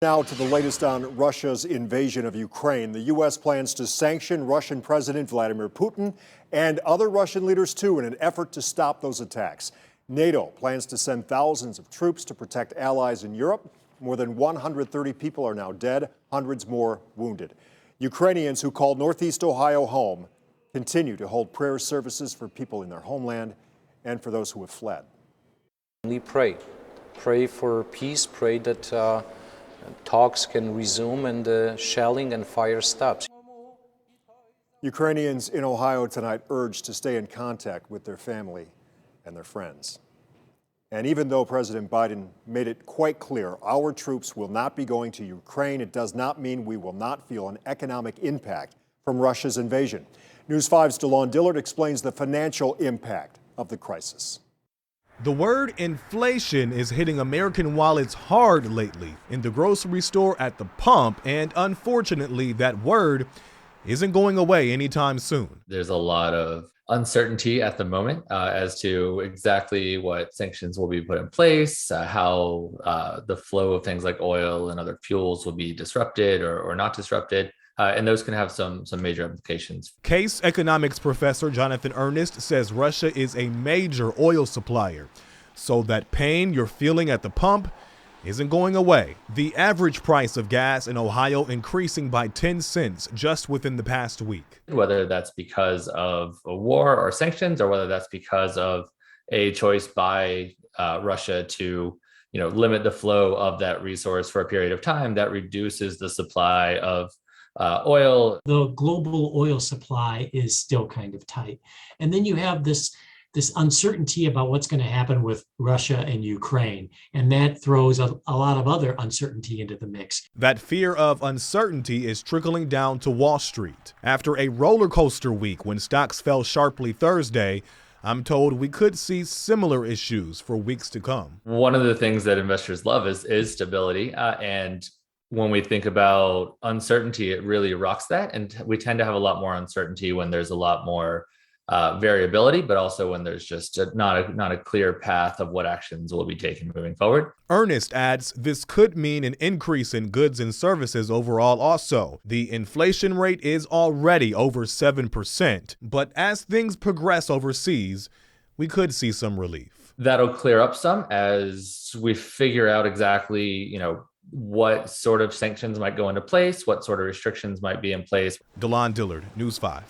Now to the latest on Russia's invasion of Ukraine. The U.S. plans to sanction Russian President Vladimir Putin and other Russian leaders, too, in an effort to stop those attacks. NATO plans to send thousands of troops to protect allies in Europe. More than 130 people are now dead, hundreds more wounded. Ukrainians who call Northeast Ohio home continue to hold prayer services for people in their homeland and for those who have fled. We pray for peace, pray that talks can resume and the shelling and fire stops. Ukrainians in Ohio tonight urged to stay in contact with their family and their friends. And even though President Biden made it quite clear our troops will not be going to Ukraine, it does not mean we will not feel an economic impact from Russia's invasion. News 5's DeLon Dillard explains the financial impact of the crisis. The word inflation is hitting American wallets hard lately in the grocery store, at the pump, and unfortunately that word isn't going away anytime soon. There's a lot of uncertainty at the moment as to exactly what sanctions will be put in place, how the flow of things like oil and other fuels will be disrupted or not disrupted. And those can have some major implications. Case economics professor Jonathan Ernest says Russia is a major oil supplier, so that pain you're feeling at the pump isn't going away. The average price of gas in Ohio increasing by 10 cents just within the past week. Whether that's because of a war or sanctions, or whether that's because of a choice by Russia to limit the flow of that resource for a period of time, that reduces the supply of oil. The global oil supply is still kind of tight. And then you have this uncertainty about what's going to happen with Russia and Ukraine. And that throws a lot of other uncertainty into the mix. That fear of uncertainty is trickling down to Wall Street. After a roller coaster week when stocks fell sharply Thursday, I'm told we could see similar issues for weeks to come. One of the things that investors love is stability. And when we think about uncertainty, it really rocks that. And we tend to have a lot more uncertainty when there's a lot more variability, but also when there's just not a clear path of what actions will be taken moving forward. Ernest adds this could mean an increase in goods and services overall also. The inflation rate is already over 7%, but as things progress overseas, we could see some relief. That'll clear up some as we figure out exactly, what sort of sanctions might go into place, what sort of restrictions might be in place. DeLon Dillard, News 5.